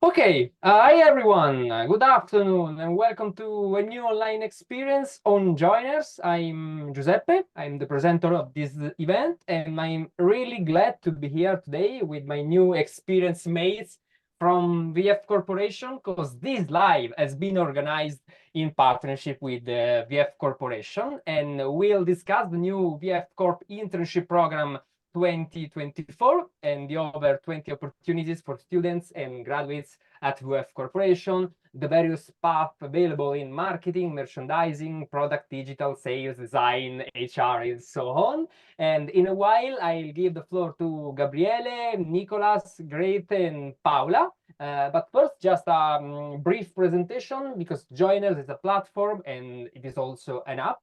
Okay, hi everyone, good afternoon, and welcome to a new online experience on Joinrs. I'm Giuseppe, I'm the presenter of this event, and I'm really glad to be here today with my new experience mates from VF Corporation, because this live has been organized in partnership with the VF Corporation, and we'll discuss the new VF Corp internship program 2024 and the over 20 opportunities for students and graduates at VF Corporation, the various paths available in marketing, merchandising, product, digital, sales, design, HR, and so on. And in a while, I'll give the floor to Gabriele, Nicolas, Grete, and Paula. But first, just a brief presentation, because Joiners is a platform and it is also an app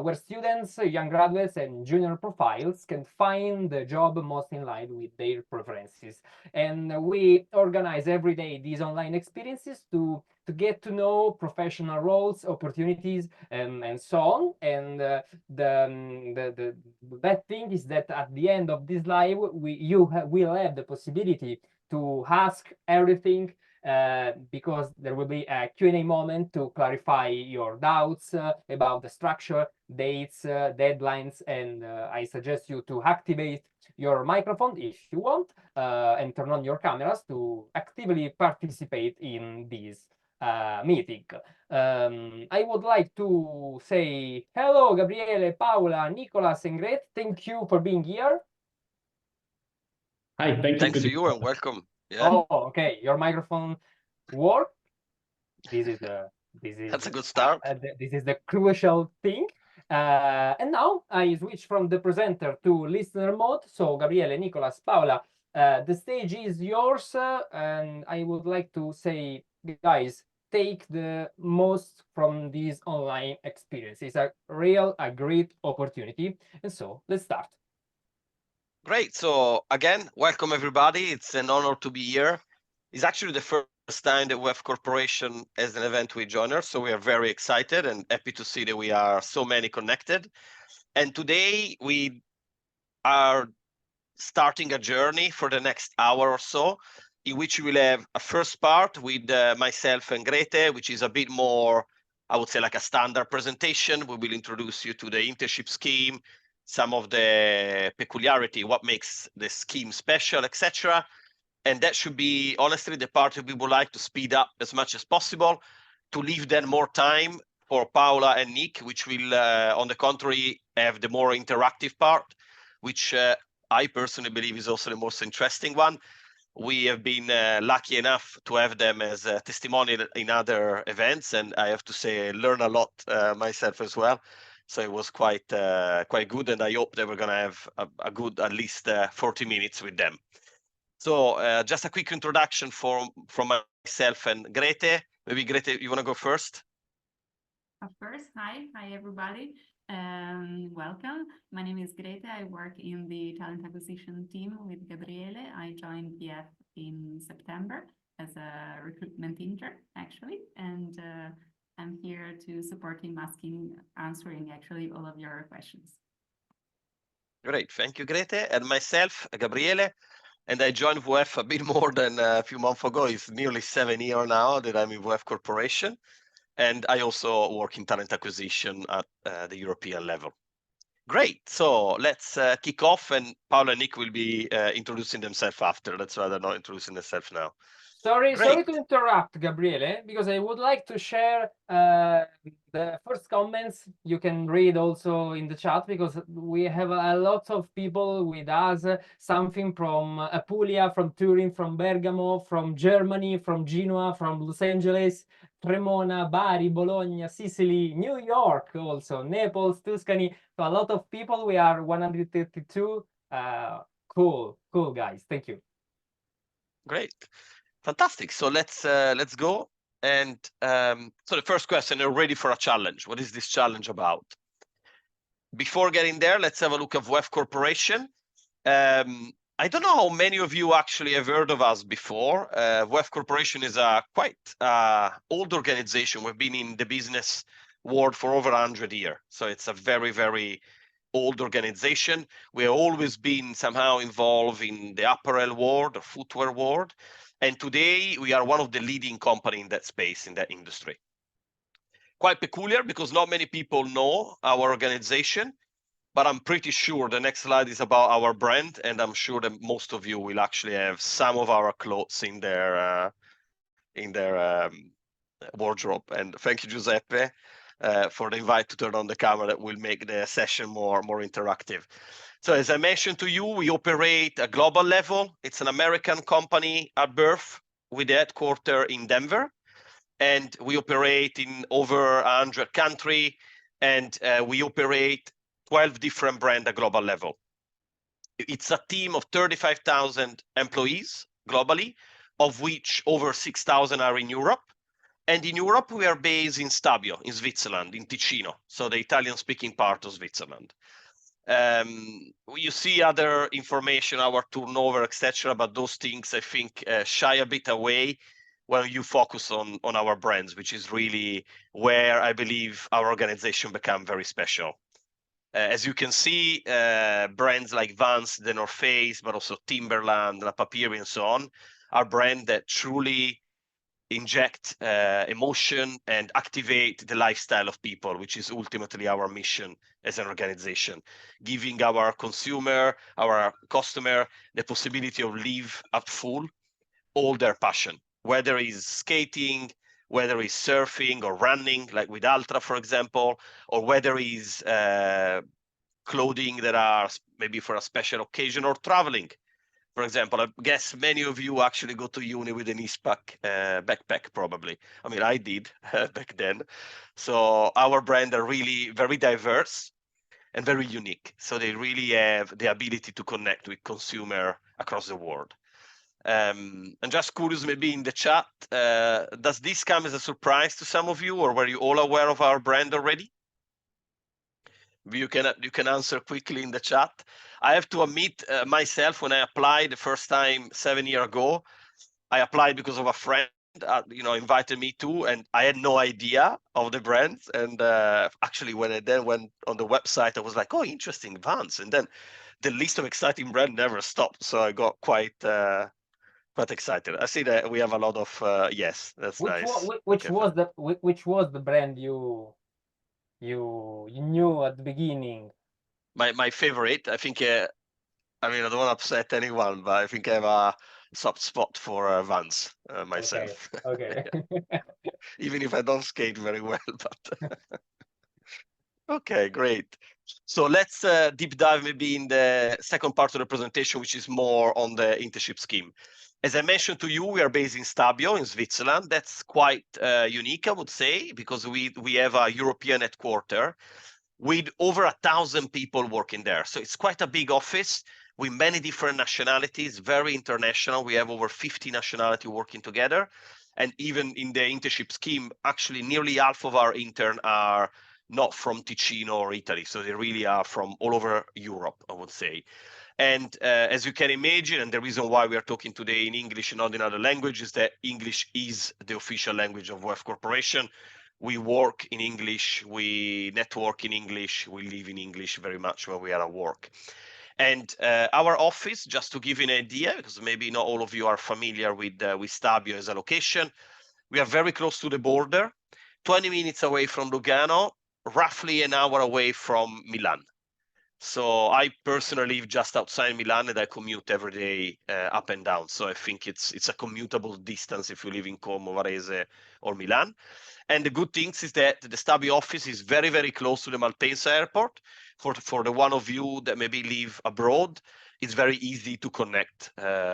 where students, young graduates, and junior profiles can find the job most in line with their preferences. And we organize every day these online experiences to get to know professional roles, opportunities, and so on. And the bad thing is that at the end of this live, you will have the possibility to ask everything, because there will be a Q&A moment to clarify your doubts about the structure, dates, deadlines, and I suggest you to activate your microphone if you want, and turn on your cameras to actively participate in this meeting. I would like to say hello, Gabriele, Paula, Nicolas, and Gret. Thank you for being here. Hi, thank you. Thanks to you and welcome. Yeah. Oh, okay. Your microphone work. That's a good start. This is the crucial thing. And now I switch from the presenter to listener mode. So Gabriele, Nicolas, Paula, the stage is yours, and I would like to say, guys, take the most from this online experience. It's a great opportunity. And so let's start. Great. So again, welcome everybody. It's an honor to be here. It's actually the first time that VF Corporation has an event with Joiners, so we are very excited and happy to see that we are so many connected. And today we are starting a journey for the next hour or so, in which we will have a first part with myself and Grete, which is a bit more, I would say, like a standard presentation. We will introduce you to the internship scheme, some of the peculiarity, what makes the scheme special, etc. And that should be, honestly, the part that we would like to speed up as much as possible, to leave then more time for Paula and Nick, which will, on the contrary, have the more interactive part, which I personally believe is also the most interesting one. We have been lucky enough to have them as a testimonial in other events, and I have to say, I learned a lot myself as well. So it was quite good, and I hope that we're going to have a good at least 40 minutes with them. So just a quick introduction from myself and Grete. Maybe Grete, you want to go first? Of course. Hi everybody. Welcome. My name is Grete. I work in the talent acquisition team with Gabriele. I joined VF in September as a recruitment intern, actually, and I'm here to support him, answering actually all of your questions. Great, thank you, Grete. And myself, Gabriele, and I joined VF a bit more than a few months ago. It's nearly 7 years now that I'm in VF Corporation. And I also work in talent acquisition at the European level. Great, so let's kick off, and Paula and Nick will be introducing themselves after. That's why they're not introducing themselves now. Sorry to interrupt, Gabriele, because I would like to share the first comments. You can read also in the chat, because we have a lot of people with us, something from Apulia, from Turin, from Bergamo, from Germany, from Genoa, from Los Angeles, Cremona, Bari, Bologna, Sicily, New York also, Naples, Tuscany. So a lot of people. We are 132. Cool, guys. Thank you. Great. Fantastic. So let's go. And so the first question, are you ready for a challenge? What is this challenge about? Before getting there, let's have a look at VF Corporation. I don't know how many of you actually have heard of us before. VF Corporation is a quite old organization. We've been in the business world for over 100 years. So it's a very, very old organization. We have always been somehow involved in the apparel world or footwear world. And today we are one of the leading company in that space, in that industry. Quite peculiar because not many people know our organization, but I'm pretty sure the next slide is about our brand, and I'm sure that most of you will actually have some of our clothes in their wardrobe. And thank you, Giuseppe, for the invite to turn on the camera. That will make the session more interactive. So as I mentioned to you, we operate at global level. It's an American company at birth with the headquarters in Denver. And we operate in over 100 countries, and we operate 12 different brands at global level. It's a team of 35,000 employees globally, of which over 6,000 are in Europe. And in Europe, we are based in Stabio, in Switzerland, in Ticino, so the Italian-speaking part of Switzerland. You see other information, our turnover, etc., but those things, I think, shy a bit away when you focus on our brands, which is really where I believe our organization become very special. As you can see, brands like Vans, The North Face, but also Timberland, La Papyri, and so on, are brands that truly inject emotion and activate the lifestyle of people, which is ultimately our mission as an organization, giving our consumer, our customer, the possibility of live at full all their passion, whether it's skating, whether it's surfing or running, like with Ultra, for example, or whether it's clothing that are maybe for a special occasion, or traveling. For example, I guess many of you actually go to uni with an Eastpak backpack, probably. I mean, I did back then. So our brand are really very diverse and very unique. So they really have the ability to connect with consumer across the world. And just curious, maybe in the chat, does this come as a surprise to some of you, or were you all aware of our brand already? You can answer quickly in the chat. I have to admit, myself, when I applied the first time 7 years ago, I applied because of a friend, invited me to, and I had no idea of the brands. And actually, when I then went on the website, I was like, oh, interesting, Vans. And then the list of exciting brands never stopped. So I got quite excited. I see that we have a lot of yes. That's nice. Which was the brand you knew at the beginning? My favorite, I think. I mean, I don't want to upset anyone, but I think I have a soft spot for Vans myself. Okay. Even if I don't skate very well, but okay, great. So let's deep dive maybe in the second part of the presentation, which is more on the internship scheme. As I mentioned to you, we are based in Stabio in Switzerland. That's quite unique, I would say, because we have a European headquarters with over 1,000 people working there. So it's quite a big office with many different nationalities, very international. We have over 50 nationalities working together. And even in the internship scheme, actually nearly half of our interns are not from Ticino or Italy. So they really are from all over Europe, I would say. And as you can imagine, and the reason why we are talking today in English and not in other languages, is that English is the official language of VF Corporation. We work in English, we network in English, we live in English very much when we are at work. And our office, just to give you an idea, because maybe not all of you are familiar with Stabio as a location, we are very close to the border, 20 minutes away from Lugano, roughly an hour away from Milan. So I personally live just outside Milan, and I commute every day up and down. So I think it's a commutable distance if you live in Como, Varese, or Milan. And the good thing is that the Stabio office is very, very close to the Malpensa airport. For the one of you that maybe live abroad, it's very easy to connect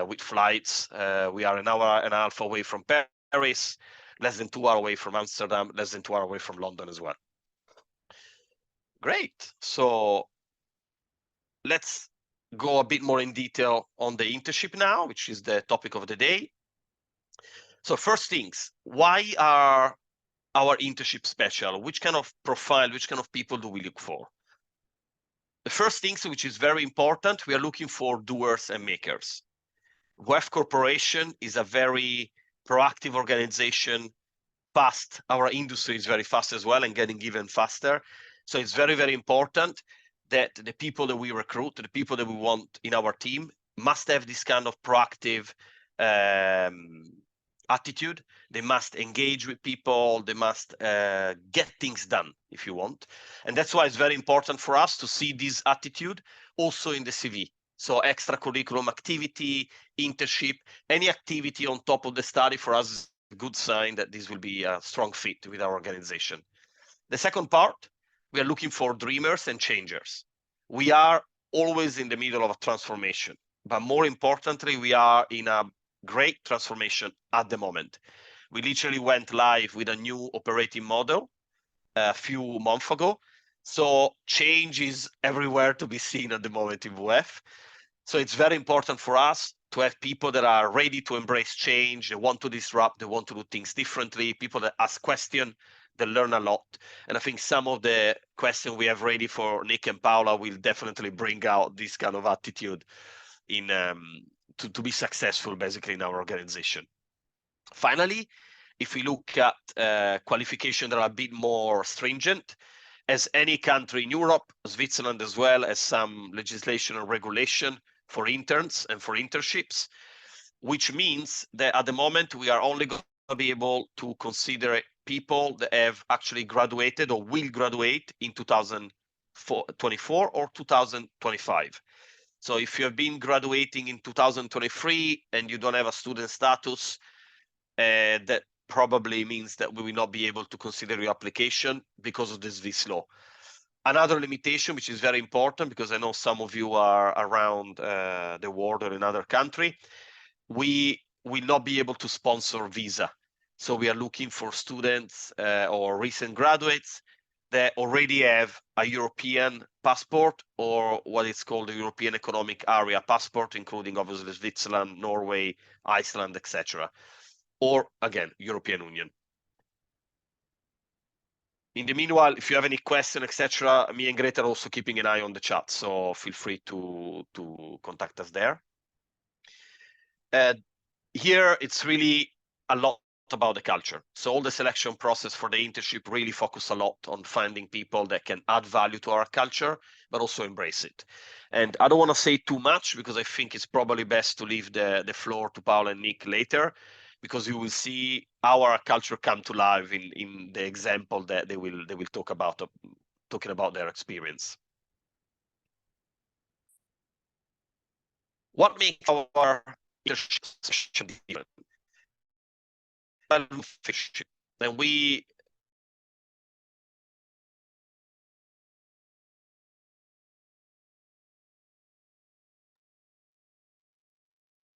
with flights. We are an hour and a half away from Paris, less than 2 hours away from Amsterdam, less than 2 hours away from London as well. Great. So let's go a bit more in detail on the internship now, which is the topic of the day. So first things, why are our internship special? Which kind of profile, which kind of people do we look for? The first thing, which is very important, we are looking for doers and makers. VF Corporation is a very proactive organization, fast. Our industry is very fast as well and getting even faster. So it's very, very important that the people that we recruit, the people that we want in our team, must have this kind of proactive attitude. They must engage with people. They must get things done, if you want. And that's why it's very important for us to see this attitude also in the CV. So extracurriculum activity, internship, any activity on top of the study for us is a good sign that this will be a strong fit with our organization. The second part, we are looking for dreamers and changers. We are always in the middle of a transformation, but more importantly, we are in a great transformation at the moment. We literally went live with a new operating model a few months ago. So change is everywhere to be seen at the moment in VF. So it's very important for us to have people that are ready to embrace change, they want to disrupt, they want to do things differently, people that ask questions, they learn a lot. And I think some of the questions we have ready for Nick and Paula will definitely bring out this kind of attitude in to be successful basically in our organization. Finally, if we look at qualifications that are a bit more stringent, as any country in Europe, Switzerland as well, has some legislation and regulation for interns and for internships, which means that at the moment we are only going to be able to consider people that have actually graduated or will graduate in 2024 or 2025. So if you have been graduating in 2023 and you don't have a student status, that probably means that we will not be able to consider your application because of this Swiss law. Another limitation, which is very important, because I know some of you are around the world or in other country, we will not be able to sponsor visa. So we are looking for students or recent graduates that already have a European passport or what is called the European Economic Area passport, including obviously Switzerland, Norway, Iceland, etc. Or again, European Union. In the meanwhile, if you have any question, etc., me and Greta are also keeping an eye on the chat, so feel free to contact us there. Here, it's really a lot about the culture. So all the selection process for the internship really focus a lot on finding people that can add value to our culture, but also embrace it. And I don't want to say too much because I think it's probably best to leave the floor to Paul and Nick later, because you will see our culture come to life in the example that they will talk about, talking about their experience. What makes our internship different? And we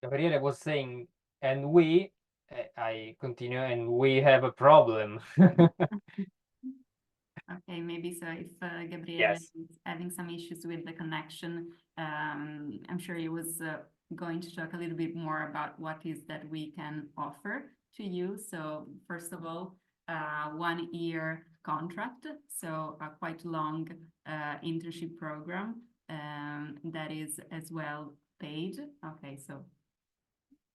Gabriele was saying, and we, I continue, and we have a problem. Okay, maybe so if Gabriele Yes. is having some issues with the connection, I'm sure he was going to talk a little bit more about what is that we can offer to you. So first of all, 1 year contract, so a quite long internship program that is as well paid. Okay, so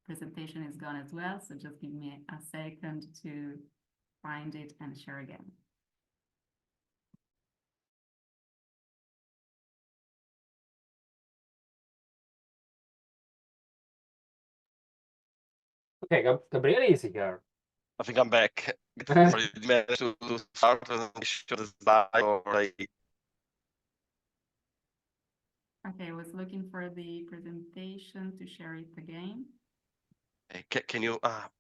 presentation is gone as well, so just give me a second to find it and share again. Okay, Gabriele is here. I think I'm back. Managed to start and show the slide already. Okay, I was looking for the presentation to share it again. Can you let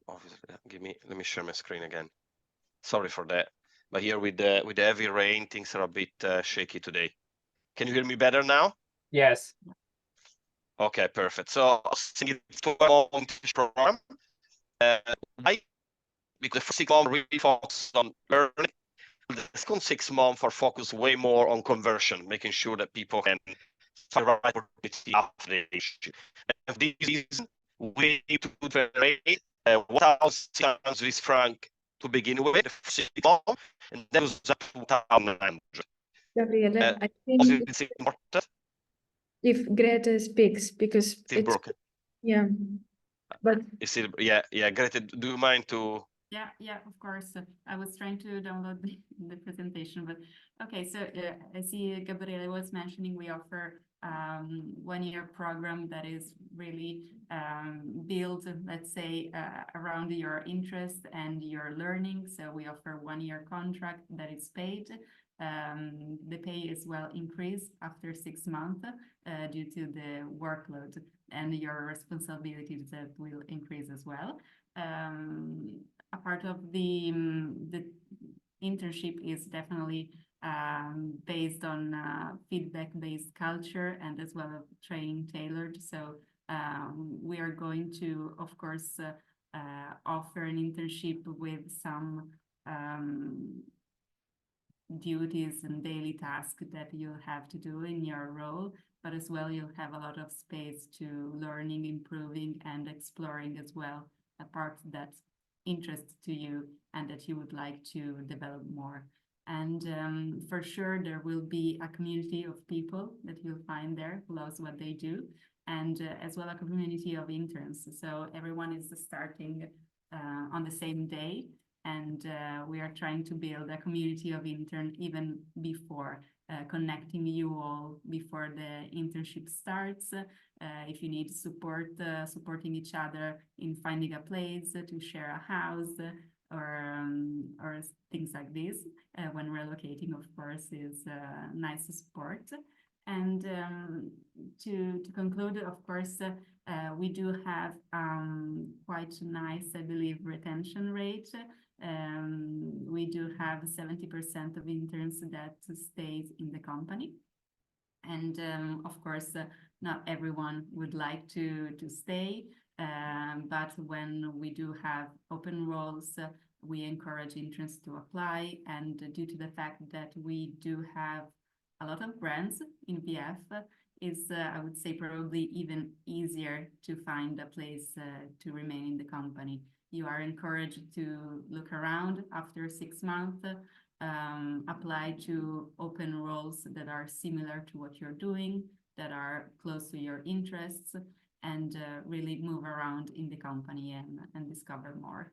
me share my screen again. Sorry for that, but here with the heavy rain, things are a bit shaky today. Can you hear me better now? Yes. Okay, perfect. So it's a 12-month program. Why? Because the first 6 months really focus on learning. The second 6 months are focused way more on conversion, making sure that people can find the right opportunity after the issue. And for this reason, we need to generate 1,000 Swiss franc to begin with, the first 6 months, and that was up to 1,900. Gabriele, I think it's important. if Greta speaks, because Still broken. yeah, but It's still, yeah, Greta, do you mind to Yeah, of course. I was trying to download the presentation, but okay. So I see Gabriele was mentioning we offer 1-year program that is really built, let's say, around your interest and your learning. So we offer 1-year contract that is paid. The pay is well increased after 6 months due to the workload and your responsibilities that will increase as well. A part of the internship is definitely based on feedback-based culture and as well as training tailored. So we are going to, of course, offer an internship with some duties and daily tasks that you'll have to do in your role, but as well you'll have a lot of space to learning, improving, and exploring as well a part that's interest to you and that you would like to develop more. And for sure there will be a community of people that you'll find there who loves what they do, and as well a community of interns. So everyone is starting on the same day, and we are trying to build a community of interns even before connecting you all before the internship starts. If you need support, supporting each other in finding a place to share a house or things like this. When relocating, of course, is nice support. And to conclude, of course, we do have quite nice, I believe, retention rate. We do have 70% of interns that stays in the company. And of course, not everyone would like to stay, but when we do have open roles, we encourage interns to apply. And due to the fact that we do have a lot of brands in VF, is I would say probably even easier to find a place to remain in the company. You are encouraged to look around after 6 months, apply to open roles that are similar to what you're doing, that are close to your interests, and really move around in the company and discover more.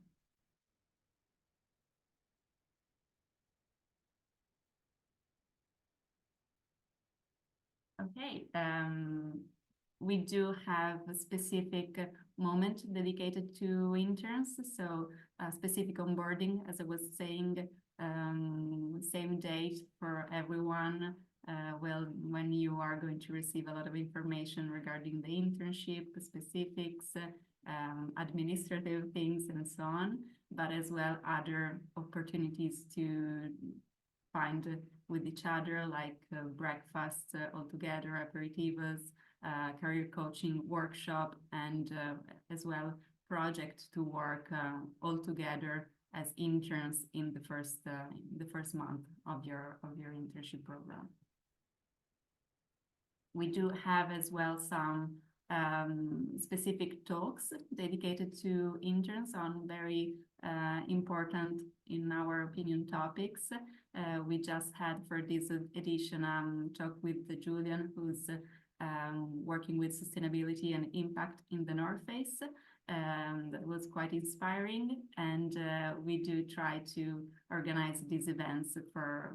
Okay, we do have a specific moment dedicated to interns, so specific onboarding, as I was saying, same date for everyone. Well, when you are going to receive a lot of information regarding the internship, specifics, administrative things, and so on, but as well other opportunities to find with each other, like breakfast all together, aperitivos, career coaching workshop, and as well project to work all together as interns in the first month of your internship program. We do have as well some specific talks dedicated to interns on very important, in our opinion, topics. We just had for this edition talk with Julian, who's working with sustainability and impact in the North Face. That was quite inspiring, and we do try to organize these events for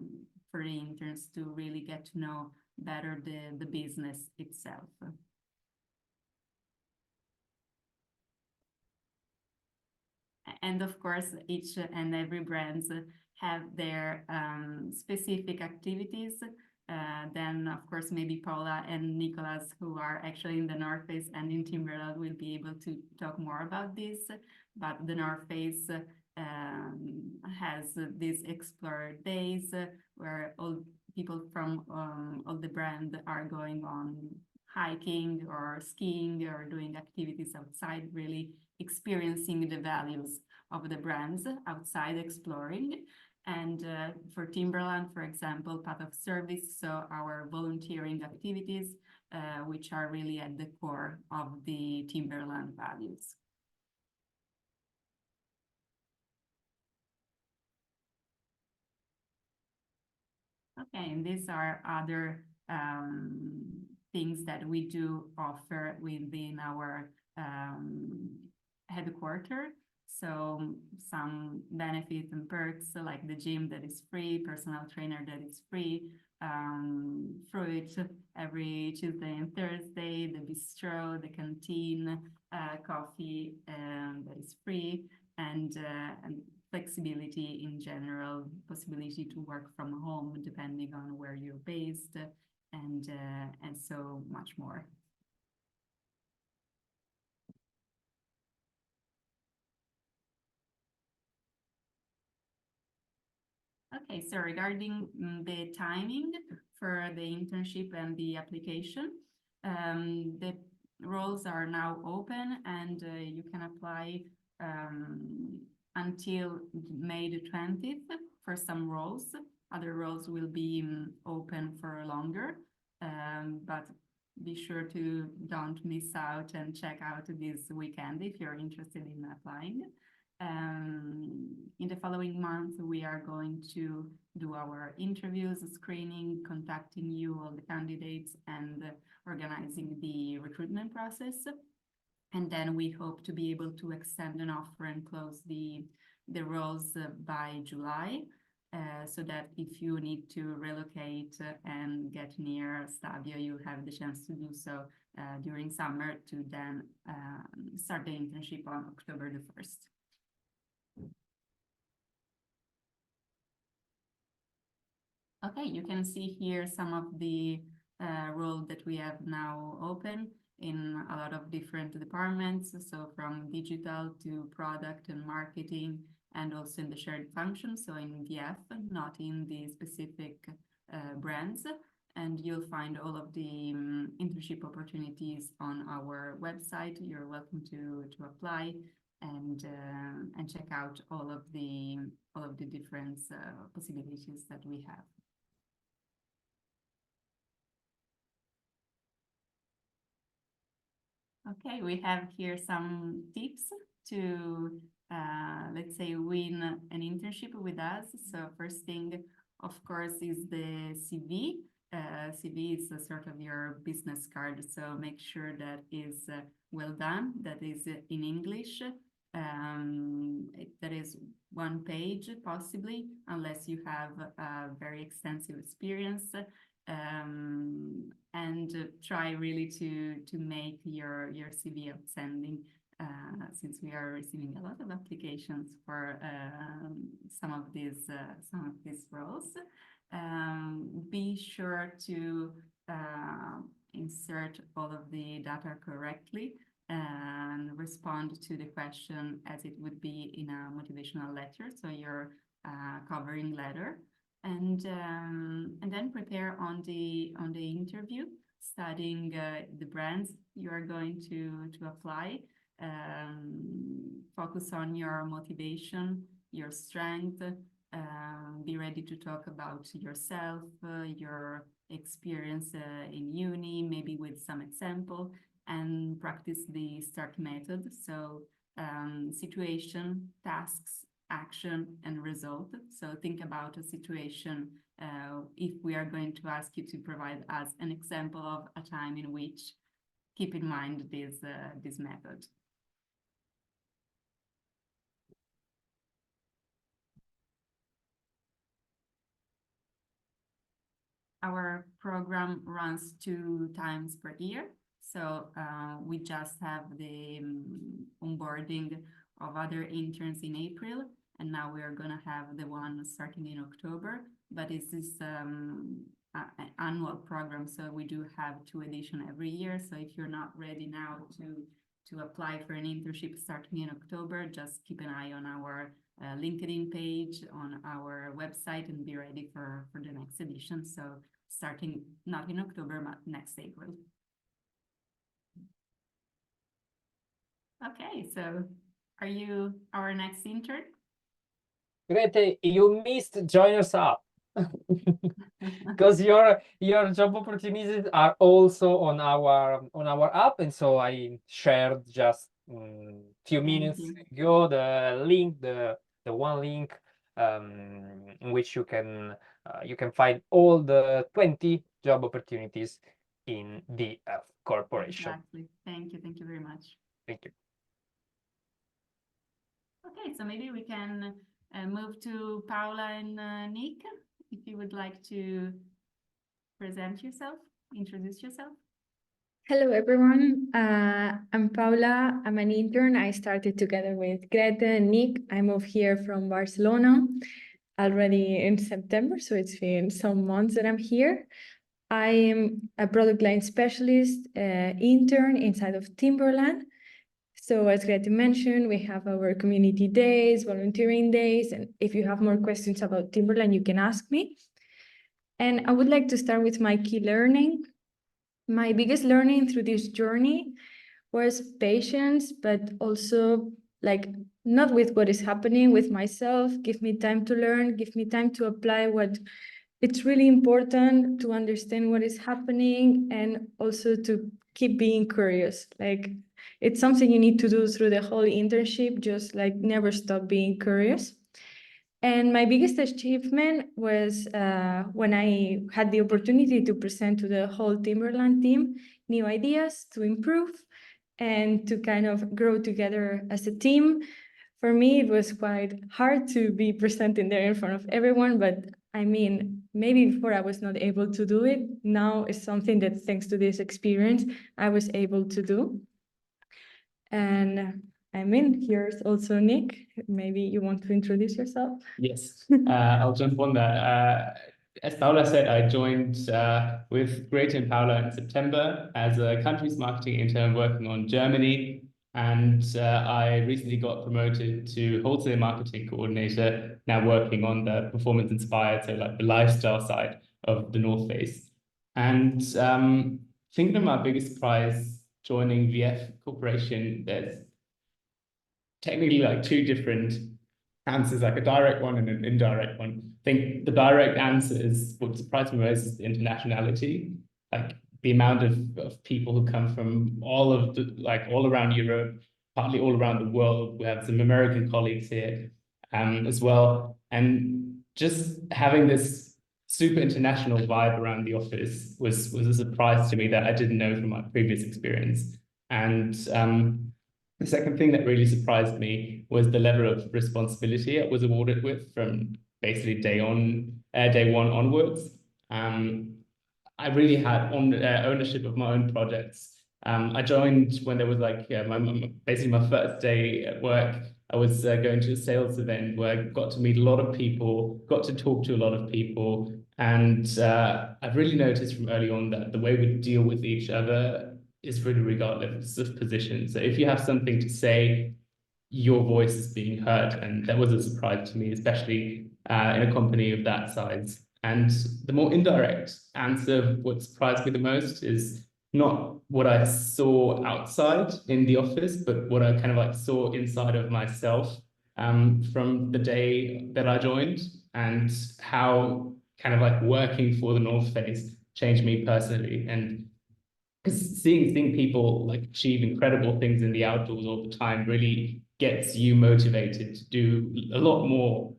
the interns to really get to know better the business itself. And of course, each and every brands have their specific activities. Then, of course, maybe Paula and Nicholas, who are actually in the North Face and in Timberland, will be able to talk more about this. But the North Face has these Explore Days where all people from all the brand are going on hiking or skiing or doing activities outside, really experiencing the values of the brands outside, exploring. And for Timberland, for example, Path of Service, so our volunteering activities, which are really at the core of the Timberland values. Okay, and these are other things that we do offer within our headquarters. So some benefits and perks like the gym that is free, personal trainer that is free, fruit every Tuesday and Thursday, the bistro, the canteen, coffee that is free, and flexibility in general, possibility to work from home depending on where you're based, and so much more. Okay, so regarding the timing for the internship and the application, the roles are now open, and you can apply until May the 20th for some roles. Other roles will be open for longer, but be sure to don't miss out and check out this weekend if you're interested in applying. In the following month, we are going to do our interviews, screening, contacting you, all the candidates, and organizing the recruitment process. And then we hope to be able to extend an offer and close the roles by July, so that if you need to relocate and get near Stabio, you have the chance to do so during summer, to then start the internship on October the 1st. Okay, you can see here some of the roles that we have now open in a lot of different departments. So from digital to product and marketing, and also in the shared functions. So in VF, not in the specific brands. And you'll find all of the internship opportunities on our website. You're welcome to apply and check out all of the different possibilities that we have. Okay, we have here some tips to, let's say, win an internship with us. So first thing, of course, is the CV. CV is a sort of your business card, so make sure that is well done, that is in English. That is one page, possibly, unless you have a very extensive experience. And try really to make your CV outstanding, since we are receiving a lot of applications for some of these roles. Be sure to insert all of the data correctly and respond to the question as it would be in a motivational letter, so your covering letter. And then prepare on the interview, studying the brands you are going to apply. Focus on your motivation, your strength. Be ready to talk about yourself, your experience in uni, maybe with some example, and practice the START method. So situation, tasks, action, and result. So think about a situation if we are going to ask you to provide us an example of a time in which, keep in mind this method. Our program runs 2 times per year. So we just have the onboarding of other interns in April, and now we are going to have the one starting in October. But this is an annual program, so we do have 2 editions every year. So if you're not ready now to apply for an internship starting in October, just keep an eye on our LinkedIn page, on our website, and be ready for the next edition. So starting not in October, but next April. Okay, so are you our next intern? Grete, you missed Joinrs app. Because your job opportunities are also on our app, and so I shared just few minutes ago the link, the one link in which you can find all the 20 job opportunities in VF Corporation. Exactly. Thank you very much. Thank you. Okay, so maybe we can move to Paula and Nick, if you would like to present yourself, introduce yourself. Hello, everyone. I'm Paula. I'm an intern. I started together with Greta and Nick. I moved here from Barcelona already in September, so it's been some months that I'm here. I am a product line specialist intern inside of Timberland. So as Greta mentioned, we have our community days, volunteering days, and if you have more questions about Timberland, you can ask me. And I would like to start with my key learning. My biggest learning through this journey was patience, but also like not with what is happening with myself. Give me time to learn, give me time to apply what it's really important to understand what is happening and also to keep being curious. Like it's something you need to do through the whole internship, just like never stop being curious. And my biggest achievement was when I had the opportunity to present to the whole Timberland team new ideas to improve and to kind of grow together as a team. For me, it was quite hard to be presenting there in front of everyone, but I mean, maybe before I was not able to do it. Now it's something that thanks to this experience, I was able to do. And I mean, here's also Nick. Maybe you want to introduce yourself? Yes, I'll jump on that. As Paula said, I joined with Greta and Paula in September as a country's marketing intern working on Germany. And I recently got promoted to wholesale marketing coordinator, now working on the performance inspired, so like the lifestyle side of the North Face. And thinking of my biggest prize joining VF Corporation, there's technically like two different answers, like a direct one and an indirect one. I think the direct answer is what surprised me most is the internationality, like the amount of people who come from all around Europe, partly all around the world. We have some American colleagues here as well. And just having this super international vibe around the office was a surprise to me that I didn't know from my previous experience. And the second thing that really surprised me was the level of responsibility I was awarded with from basically day one onwards. I really had ownership of my own projects. I joined when there was like basically my first day at work. I was going to a sales event where I got to meet a lot of people, got to talk to a lot of people, and I've really noticed from early on that the way we deal with each other is really regardless of position. So if you have something to say, your voice is being heard. And that was a surprise to me, especially in a company of that size. And the more indirect answer of what surprised me the most is not what I saw outside in the office, but what I kind of like saw inside of myself from the day that I joined, and how kind of like working for the North Face changed me personally. And because seeing people like achieve incredible things in the outdoors all the time really gets you motivated to do a lot more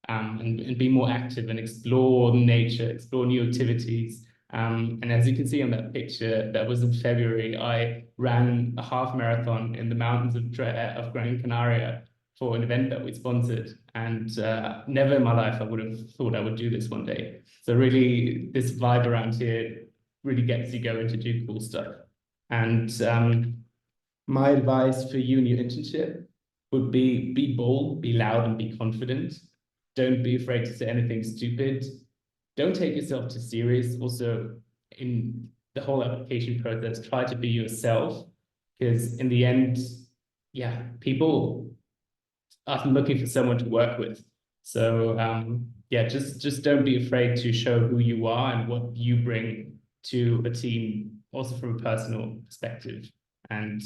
and be more active and explore nature, explore new activities. And as you can see on that picture, that was in February, I ran a half marathon in the mountains of Gran Canaria for an event that we sponsored. And never in my life I would have thought I would do this one day. So really, this vibe around here really gets you going to do cool stuff. And my advice for you in your internship would be bold, be loud, and be confident. Don't be afraid to say anything stupid. Don't take yourself too serious. Also, in the whole application process, try to be yourself, because in the end, yeah, people are looking for someone to work with. So yeah, just don't be afraid to show who you are and what you bring to a team, also from a personal perspective. And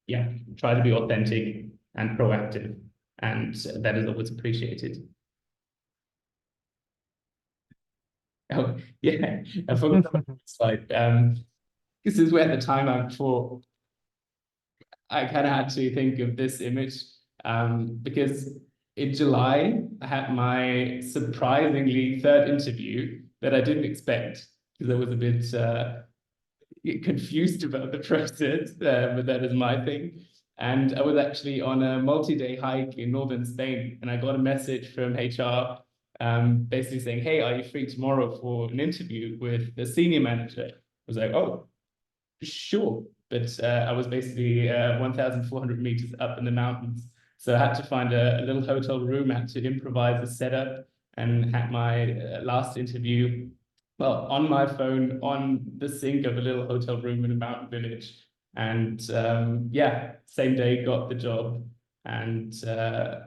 yeah, try to be authentic and proactive, and that is always appreciated. Oh yeah, I forgot about the slide. This is where the timeline before I kind of had to think of this image because in July I had my surprisingly third interview that I didn't expect, because I was a bit confused about the process, but that is my thing. And I was actually on a multi-day hike in northern Spain, and I got a message from HR basically saying, hey, are you free tomorrow for an interview with the senior manager? I was like, oh, sure. But I was basically 1,400 meters up in the mountains. So I had to find a little hotel room, had to improvise a setup, and had my last interview, well, on my phone, on the sink of a little hotel room in a mountain village. And yeah, same day got the job. And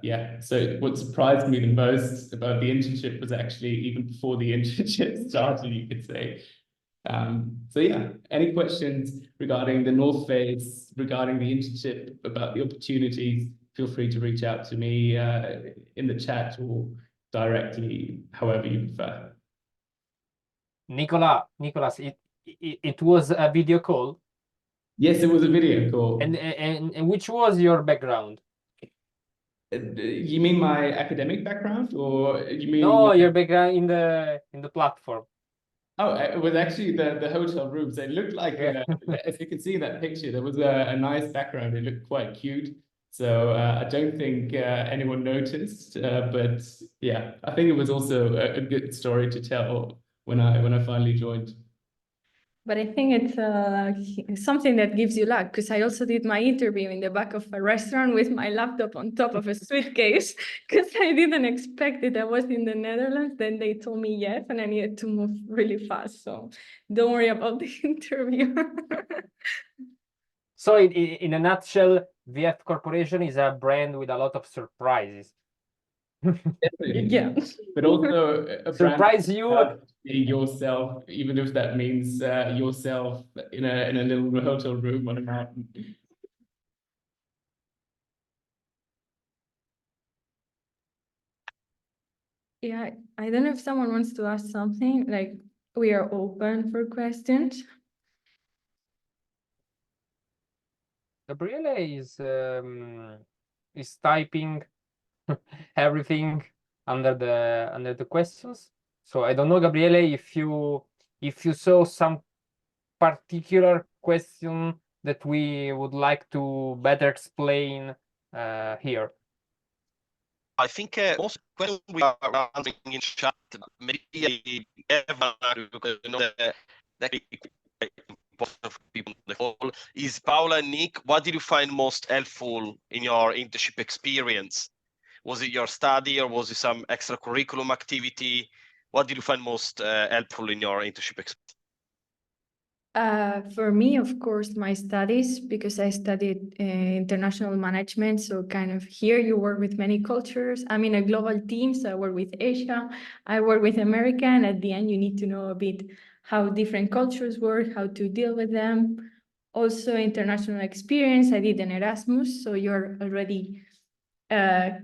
yeah, so what surprised me the most about the internship was actually even before the internship started, you could say. So yeah, any questions regarding the North Face, regarding the internship, about the opportunities, feel free to reach out to me in the chat or directly, however you prefer. Nicolas, it was a video call. Yes, it was a video call. And which was your background? You mean my academic background, or you mean No, your background in the platform. Oh, it was actually the hotel rooms. It looked like, as you can see in that picture, there was a nice background. It looked quite cute. So I don't think anyone noticed, but yeah, I think it was also a good story to tell when I finally joined. But I think it's something that gives you luck, because I also did my interview in the back of a restaurant with my laptop on top of a suitcase, because I didn't expect it. I was in the Netherlands, then they told me yes, and I needed to move really fast. So don't worry about the interview. So in a nutshell, VF Corporation is a brand with a lot of surprises. Definitely. Yeah. But also a Surprise brand you. be yourself, even if that means yourself in a little hotel room on a mountain. Yeah, I don't know if someone wants to ask something, like we are open for questions. Gabriele is typing everything under the questions. So I don't know, Gabriele, if you saw some particular question that we would like to better explain here. I think most questions we are answering in chat, maybe Eva, because you know that important for people on the whole, is Paula and Nick, what did you find most helpful in your internship experience? Was it your study or was it some extracurriculum activity? What did you find most helpful in your internship experience? For me, of course, my studies, because I studied international management. So kind of here you work with many cultures. I'm in a global team, so I work with Asia, I work with America, and at the end you need to know a bit how different cultures work, how to deal with them. Also international experience, I did an Erasmus, so you're already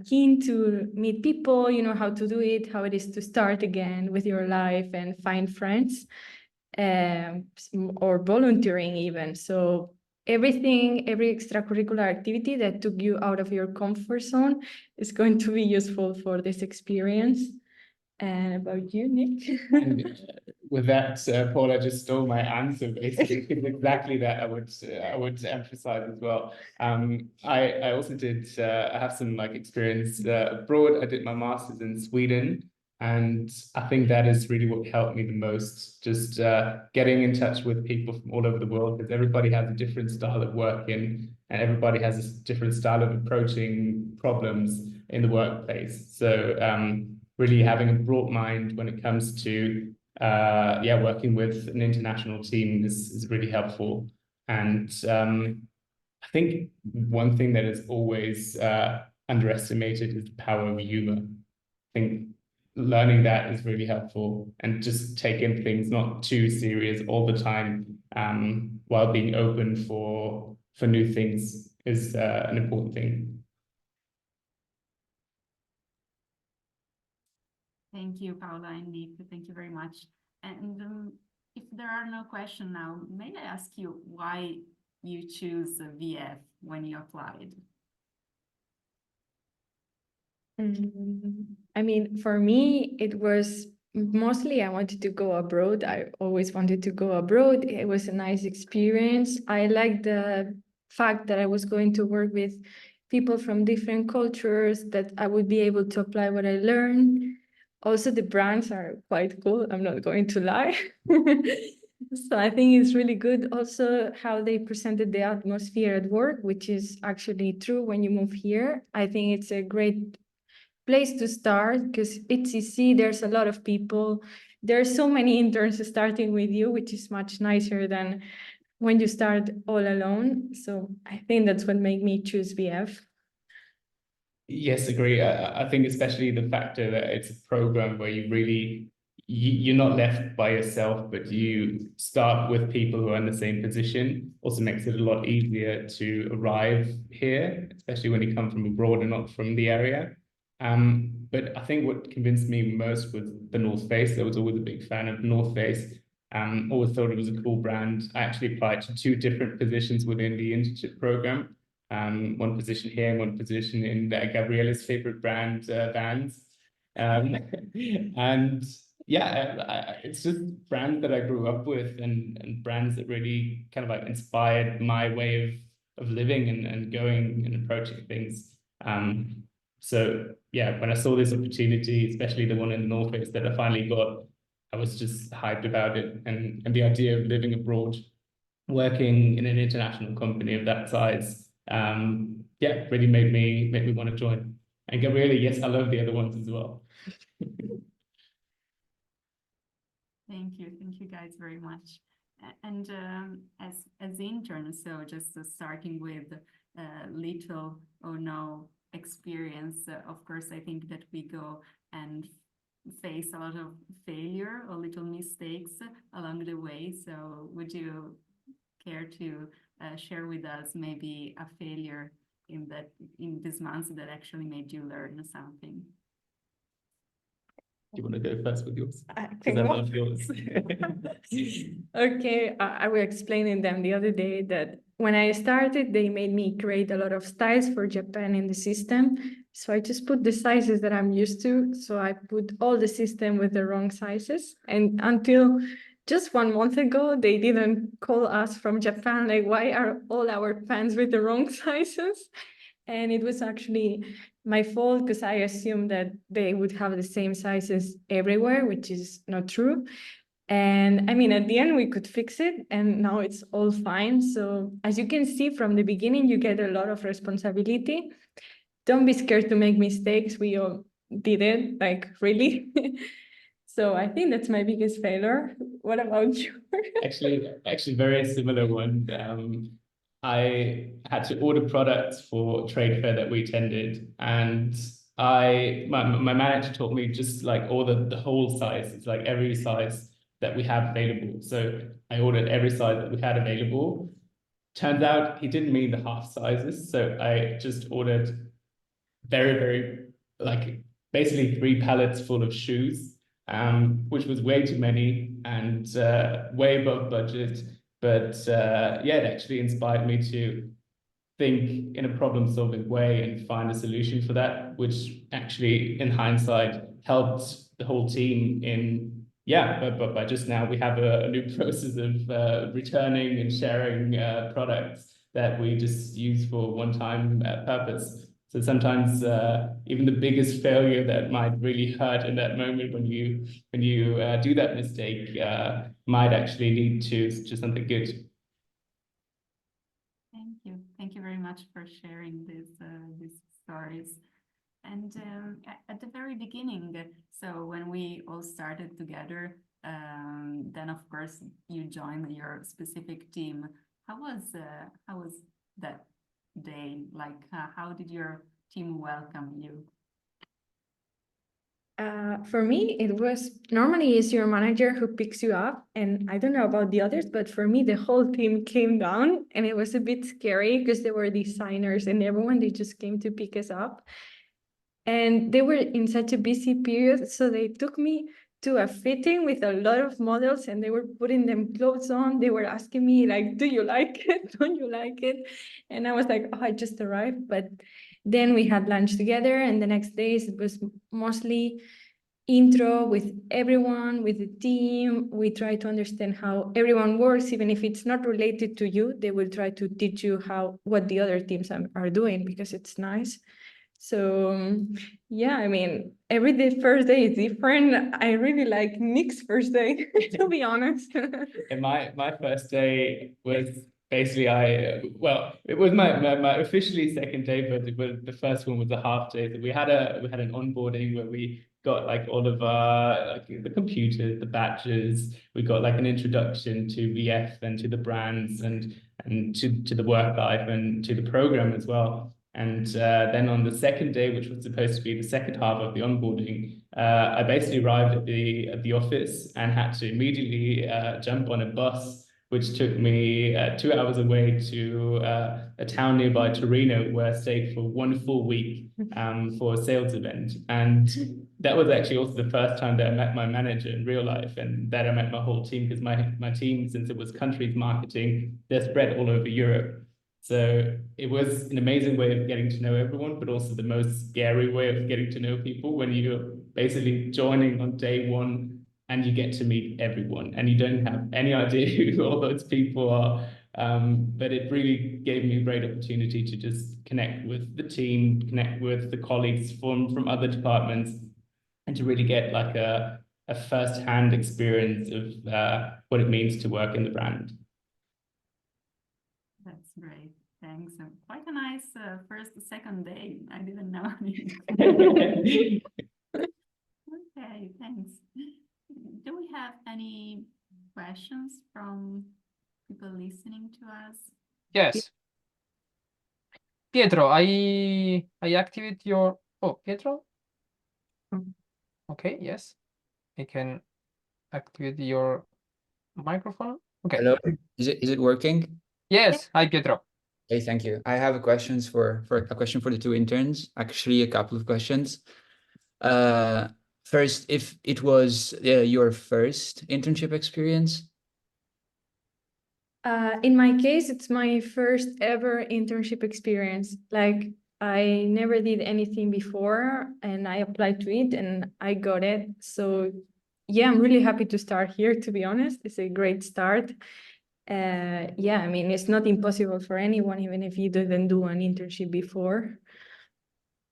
keen to meet people, you know how to do it, how it is to start again with your life and find friends. Or volunteering even. So every extracurricular activity that took you out of your comfort zone is going to be useful for this experience. And about you, Nick? And with that, Paula just stole my answer. Basically, it's exactly that I would emphasize as well. I also did I have some like experience abroad. I did my master's in Sweden, and I think that is really what helped me the most. Just getting in touch with people from all over the world, because everybody has a different style of working, and everybody has a different style of approaching problems in the workplace. So really having a broad mind when it comes to working with an international team is really helpful. And I think one thing that is always underestimated is the power of humor. I think learning that is really helpful, and just taking things not too serious all the time, while being open for new things is an important thing. Thank you, Paula and Nick. Thank you very much. And if there are no questions now, may I ask you why you choose VF when you applied? I mean, for me, it was mostly I wanted to go abroad. I always wanted to go abroad. It was a nice experience. I like the fact that I was going to work with people from different cultures, that I would be able to apply what I learned. Also, the brands are quite cool, I'm not going to lie. So I think it's really good also how they presented the atmosphere at work, which is actually true when you move here. I think it's a great place to start because it's easy. There's a lot of people. There are so many interns starting with you, which is much nicer than when you start all alone. So I think that's what made me choose VF. Yes, agree. I think especially the factor that it's a program where you really, you're not left by yourself, but you start with people who are in the same position. Also makes it a lot easier to arrive here, especially when you come from abroad and not from the area. But I think what convinced me most was the North Face. I was always a big fan of North Face. Always thought it was a cool brand. I actually applied to 2 different positions within the internship program. One position here and one position in Gabriele's favorite brand, Vans. And yeah, it's just brands that I grew up with and brands that really kind of like inspired my way of living and going and approaching things. So yeah, when I saw this opportunity, especially the one in the North Face that I finally got, I was just hyped about it, and the idea of living abroad, working in an international company of that size, yeah, really made me want to join. And Gabriele, yes, I love the other ones as well. Thank you guys very much. And as interns, so just starting with little or no experience, of course, I think that we go and face a lot of failure or little mistakes along the way. So would you care to share with us maybe a failure in this month that actually made you learn something? Do you want to go first with yours? I Because I love yours. Okay, I was explaining them the other day that when I started, they made me create a lot of styles for Japan in the system. So I just put the sizes that I'm used to. So I put all the system with the wrong sizes. And until just 1 month ago, they didn't call us from Japan, like, why are all our pants with the wrong sizes? And it was actually my fault because I assumed that they would have the same sizes everywhere, which is not true. And I mean, at the end, we could fix it, and now it's all fine. So as you can see from the beginning, you get a lot of responsibility. Don't be scared to make mistakes. We all did it, like, really. So I think that's my biggest failure. What about you? Actually, very similar one. I had to order products for trade fair that we attended, and my manager taught me just like all the whole sizes, like every size that we have available. So I ordered every size that we had available. Turns out he didn't mean the half sizes, so I just ordered very like basically 3 pallets full of shoes, which was way too many and way above budget. But yeah, it actually inspired me to think in a problem-solving way and find a solution for that, which actually, in hindsight, helped the whole team in, yeah, but by just now we have a new process of returning and sharing products that we just use for one-time purpose. So sometimes even the biggest failure that might really hurt in that moment when you do that mistake might actually lead to something good. Thank you very much for sharing these stories. And at the very beginning, so when we all started together, then of course you joined your specific team. How was that day? Like, how did your team welcome you? For me, it was normally it's your manager who picks you up, and I don't know about the others, but for me, the whole team came down, and it was a bit scary because there were designers and everyone, they just came to pick us up. And they were in such a busy period, so they took me to a fitting with a lot of models, and they were putting them clothes on. They were asking me, like, do you like it? Don't you like it? And I was like, oh, I just arrived. But then we had lunch together, and the next days it was mostly intro with everyone, with the team. We try to understand how everyone works, even if it's not related to you. They will try to teach you what the other teams are doing, because it's nice. So yeah, I mean, every day, first day is different. I really like Nick's first day, to be honest. And my first day was basically it was my officially second day, but the first one was a half day. So we had an onboarding where we got like all of our the computers, the badges. We got like an introduction to VF and to the brands and to the work life and to the program as well. And then on the second day, which was supposed to be the second half of the onboarding, I basically arrived at the office and had to immediately jump on a bus, which took me 2 hours away to a town nearby Torino, where I stayed for 1 full week for a sales event. And that was actually also the first time that I met my manager in real life, and that I met my whole team, because my team, since it was countries marketing, they're spread all over Europe. So it was an amazing way of getting to know everyone, but also the most scary way of getting to know people, when you're basically joining on day one and you get to meet everyone and you don't have any idea who all those people are. But it really gave me a great opportunity to just connect with the team, connect with the colleagues from other departments, and to really get like a first-hand experience of what it means to work in the brand. That's great. Thanks. Quite a nice second day. I didn't know. Okay, thanks. Do we have any questions from people listening to us? Yes. Pietro, I activate your... Oh, Pietro? Okay, yes. I can activate your microphone. Okay. Hello, is it working? Yes. Hi, Pietro. Okay, thank you. I have a question for the two interns. Actually, a couple of questions. First, if it was your first internship experience? In my case, it's my first ever internship experience. Like, I never did anything before, and I applied to it and I got it. So yeah, I'm really happy to start here, to be honest. It's a great start. Yeah, I mean, it's not impossible for anyone, even if you didn't do an internship before.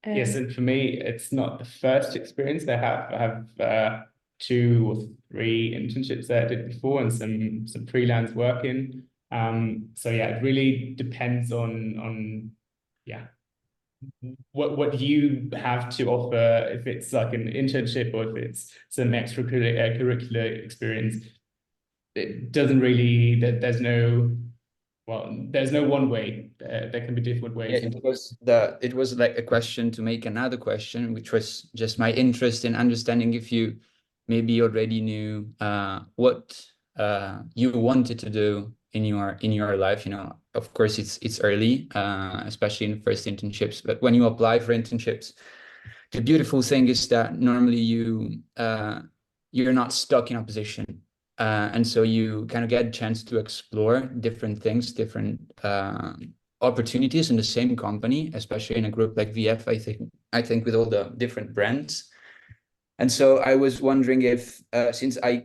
Yes, and for me, it's not the first experience. I have 2 or 3 internships that I did before, and some freelance work in. So yeah, it really depends on what you have to offer, if it's like an internship or if it's some extracurricular experience. It doesn't really, there's no one way. There can be different ways. Yeah, it was like a question to make another question, which was just my interest in understanding if you maybe already knew what you wanted to do in your life. You know, of course it's early, especially in the first internships, but when you apply for internships, the beautiful thing is that normally you're not stuck in a position. And so you kind of get a chance to explore different things, different opportunities in the same company, especially in a group like VF, I think with all the different brands. And so I was wondering if, since I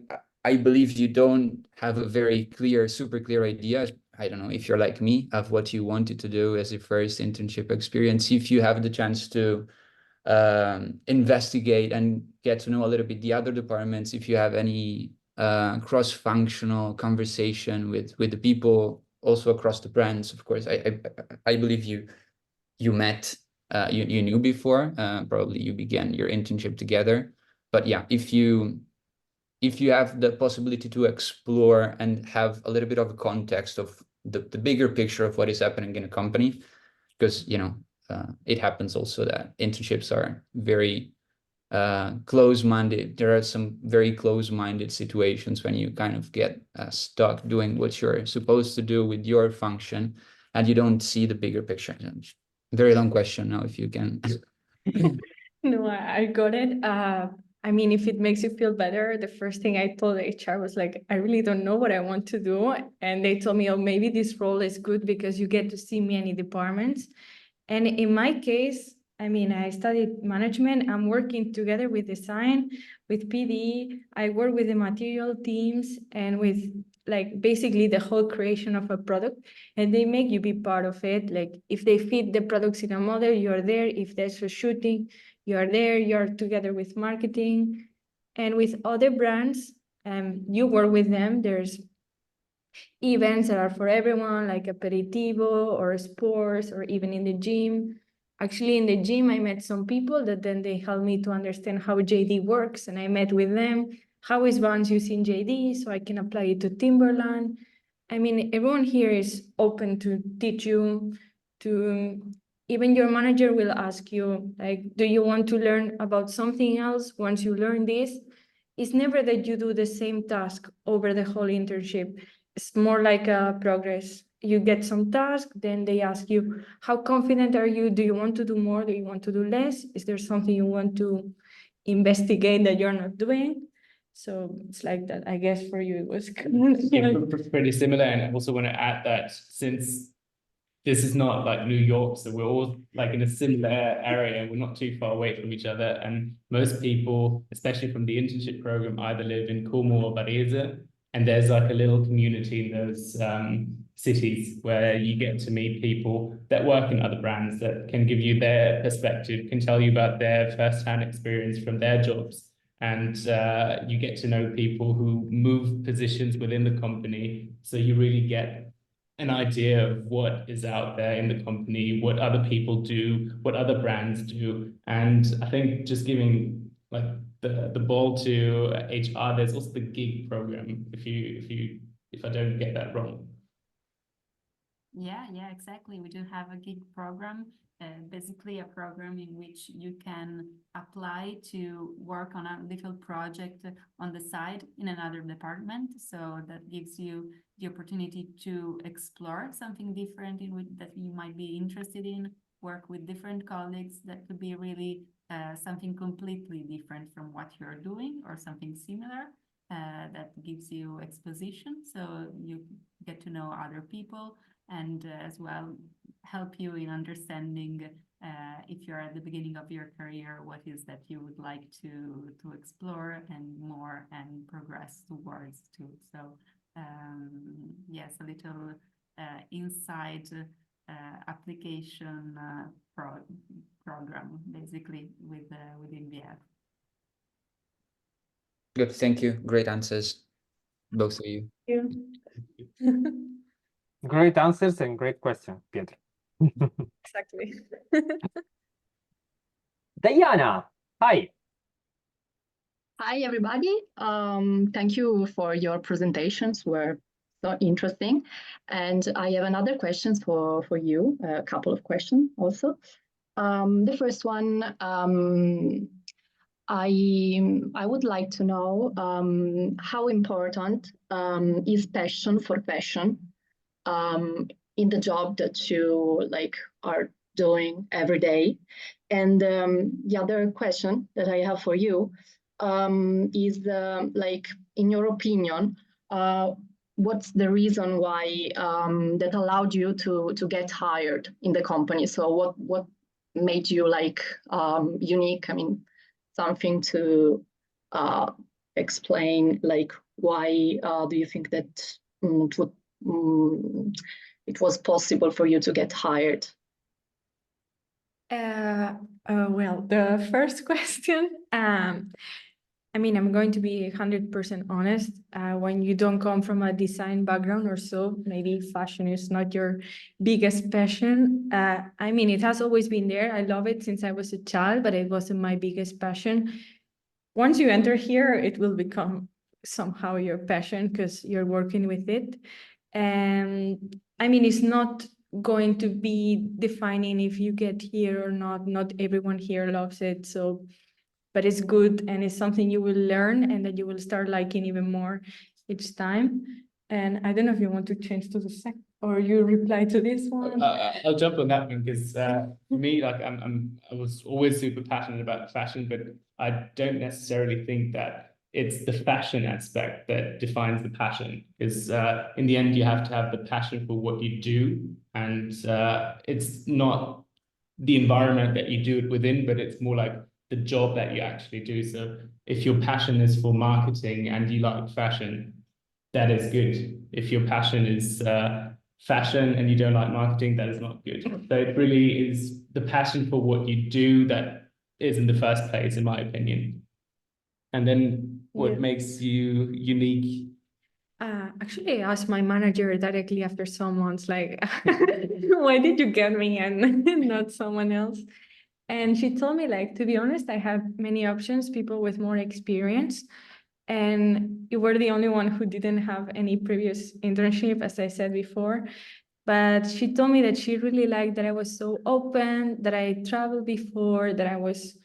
believe you don't have a very super clear idea, I don't know if you're like me, of what you wanted to do as a first internship experience, if you have the chance to investigate and get to know a little bit the other departments, if you have any cross-functional conversation with the people also across the brands. Of course, I believe you met, you knew before, probably you began your internship together. But yeah, if you have the possibility to explore and have a little bit of a context of the bigger picture of what is happening in a company, because you know it happens also that internships are very close-minded. There are some very close-minded situations when you kind of get stuck doing what you're supposed to do with your function and you don't see the bigger picture. Very long question now, if you can. No, I got it. I mean, if it makes you feel better, the first thing I told HR was like, I really don't know what I want to do. And they told me, oh, maybe this role is good because you get to see many departments. And in my case, I mean, I studied management. I'm working together with design, with PD. I work with the material teams and with like basically the whole creation of a product, and they make you be part of it. Like if they fit the products in a model, you're there. If there's a shooting, you're there. You're together with marketing and with other brands. You work with them. There's events that are for everyone, like aperitivo or sports, or even in the gym. Actually, in the gym, I met some people that then they helped me to understand how JD works, and I met with them. How is Vans using JD so I can apply it to Timberland? I mean, everyone here is open to teach you. To even your manager will ask you, like, do you want to learn about something else once you learn this? It's never that you do the same task over the whole internship. It's more like a progress. You get some task, then they ask you, how confident are you? Do you want to do more? Do you want to do less? Is there something you want to investigate that you're not doing? So it's like that. I guess for you it was Yeah, pretty similar. And I also want to add that since this is not like New York, so we're all like in a similar area. We're not too far away from each other. And most people, especially from the internship program, either live in Como or Varese. And there's like a little community in those cities where you get to meet people that work in other brands that can give you their perspective, can tell you about their firsthand experience from their jobs. And you get to know people who move positions within the company. So you really get an idea of what is out there in the company, what other people do, what other brands do. And I think just giving like the ball to HR, there's also the gig program, if I don't get that wrong. Yeah, exactly. We do have a gig program, basically a program in which you can apply to work on a little project on the side in another department. So that gives you the opportunity to explore something different that you might be interested in, work with different colleagues. That could be really something completely different from what you're doing, or something similar. That gives you exposition, so you get to know other people, and as well help you in understanding if you're at the beginning of your career, what is that you would like to explore and more and progress towards too. So yes, a little inside application program basically within VF. Good, thank you. Great answers, both of you. Great answers and great question, Pietro. Exactly. Diana, hi. Hi, everybody. Thank you for your presentations, were so interesting. And I have another question for you, a couple of questions also. The first one, I would like to know how important is passion for fashion in the job that you are doing every day. And the other question that I have for you is in your opinion, what's the reason why that allowed you to get hired in the company? So what made you unique? I mean, something to explain, why do you think that it was possible for you to get hired? Well, the first question, I mean, I'm going to be 100% honest. When you don't come from a design background or so, maybe fashion is not your biggest passion. I mean, it has always been there. I love it since I was a child, but it wasn't my biggest passion. Once you enter here, it will become somehow your passion because you're working with it. And I mean, it's not going to be defining if you get here or not. Not everyone here loves it. So, but it's good, and it's something you will learn and that you will start liking even more each time. And I don't know if you want to change to the second, or you reply to this one. I'll jump on that one because for me, like I was always super passionate about fashion, but I don't necessarily think that it's the fashion aspect that defines the passion. Because in the end, you have to have the passion for what you do, and it's not the environment that you do it within, but it's more like the job that you actually do. So if your passion is for marketing and you like fashion, that is good. If your passion is fashion and you don't like marketing, that is not good. So it really is the passion for what you do that is in the first place, in my opinion. And then what makes you unique? Actually, I asked my manager directly after some months, like, why did you get me and not someone else? And she told me, like, to be honest, I have many options, people with more experience. And you were the only one who didn't have any previous internship, as I said before. But she told me that she really liked that I was so open, that I traveled before, that I was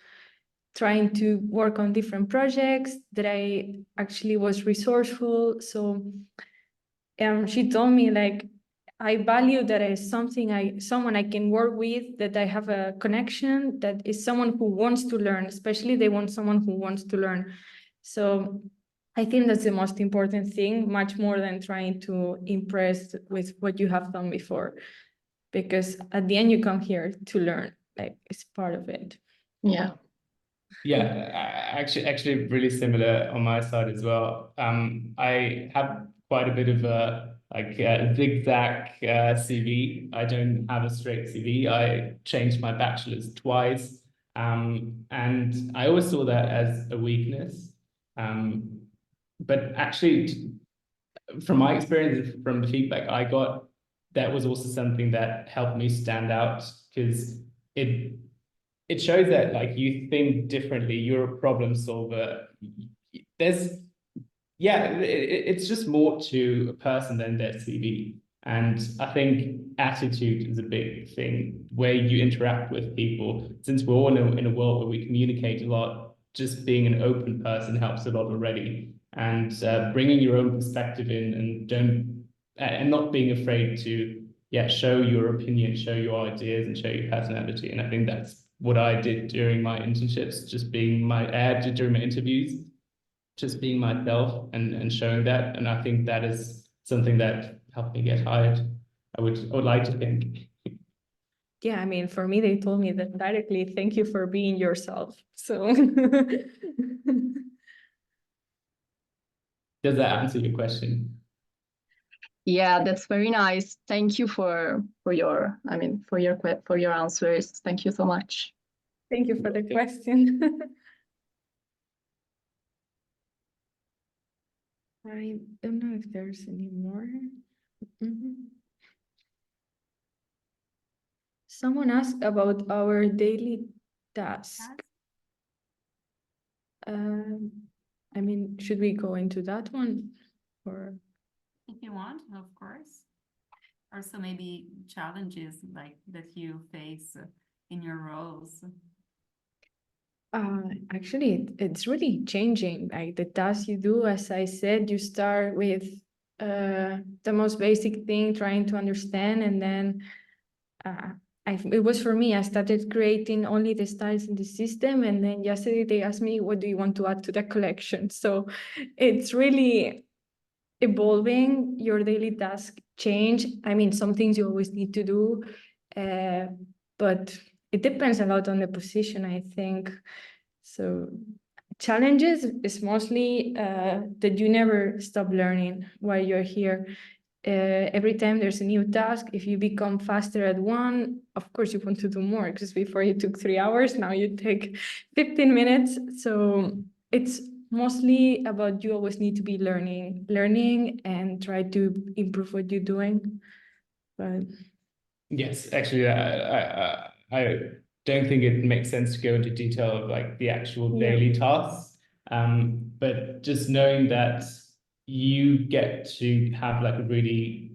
trying to work on different projects, that I actually was resourceful. So she told me, like, I value that as someone I can work with, that I have a connection, that is someone who wants to learn, especially they want someone who wants to learn. So I think that's the most important thing, much more than trying to impress with what you have done before, because at the end you come here to learn, like it's part of it. Yeah. Yeah, actually really similar on my side as well. I have quite a bit of a zigzag CV. I don't have a straight CV. I changed my bachelor's twice. And I always saw that as a weakness. But actually, from my experience, from the feedback I got, that was also something that helped me stand out, because it shows that, like, you think differently, you're a problem solver. It's just more to a person than their CV. And I think attitude is a big thing, where you interact with people. Since we're all in a world where we communicate a lot, just being an open person helps a lot already. And bringing your own perspective in, and not being afraid to show your opinion, show your ideas, and show your personality. And I think that's what I did during my internships, during my interviews, just being myself and showing that. And I think that is something that helped me get hired. I would like to think. Yeah, I mean, for me, they told me that directly, thank you for being yourself. So does that answer your question? Yeah, that's very nice. Thank you for your answers. Thank you so much. Thank you for the question. I don't know if there's any more. Someone asked about our daily task. I mean, should we go into that one, or? If you want, of course. Also, maybe challenges like that you face in your roles. Actually, it's really changing. Like the tasks you do, as I said, you start with the most basic thing, trying to understand, and then it was for me, I started creating only the styles in the system, and then yesterday they asked me, what do you want to add to the collection? So it's really evolving. Your daily task change. I mean, some things you always need to do, but it depends a lot on the position, I think. So challenges is mostly that you never stop learning while you're here. Every time there's a new task, if you become faster at one, of course you want to do more, because before you took 3 hours, now you take 15 minutes. So it's mostly about you always need to be learning and try to improve what you're doing. But yes, actually, I don't think it makes sense to go into detail of like the actual daily tasks. But just knowing that you get to have like a really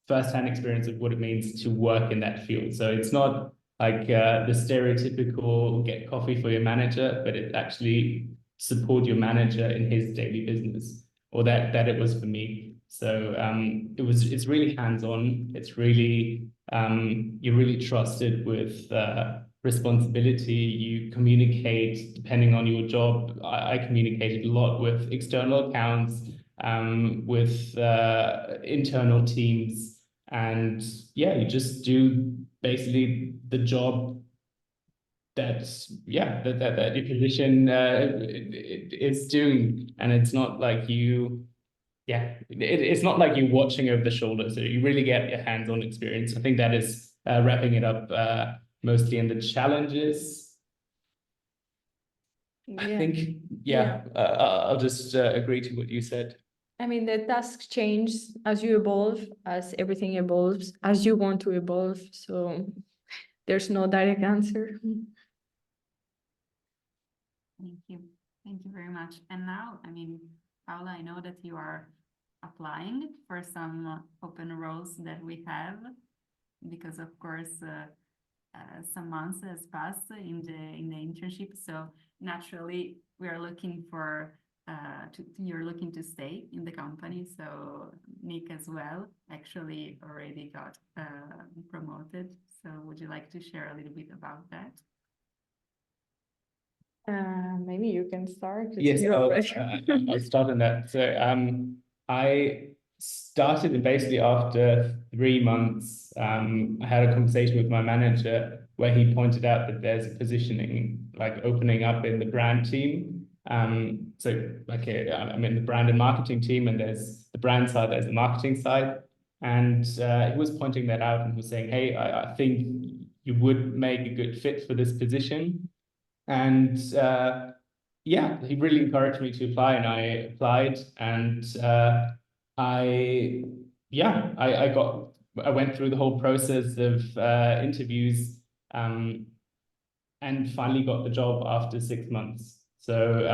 first-hand experience of what it means to work in that field. So it's not like the stereotypical get coffee for your manager, but it's actually support your manager in his daily business, or that it was for me. So it's really hands-on. It's really you're really trusted with responsibility. You communicate depending on your job. I communicated a lot with external accounts, with internal teams, and you just do basically the job that's that your position is doing, and it's not like it's not like you're watching over the shoulder, so you really get your hands-on experience. I think that is wrapping it up mostly in the challenges. I think I'll just agree to what you said. I mean, the tasks change as you evolve, as everything evolves, as you want to evolve. So there's no direct answer. Thank you. Thank you very much. And now, I mean, Paula, I know that you are applying for some open roles that we have, because of course, some months has passed in the internship. So naturally, we are looking for you're looking to stay in the company. So Nick as well actually already got promoted. So would you like to share a little bit about that? Maybe you can start. Yes, I'll start on that. So I started basically after 3 months. I had a conversation with my manager where he pointed out that there's a positioning like opening up in the brand team. So like I'm in the brand and marketing team, and there's the brand side, there's the marketing side. And he was pointing that out and was saying, hey, I think you would make a good fit for this position. And yeah, he really encouraged me to apply, and I applied, and I went through the whole process of interviews, and finally got the job after 6 months. So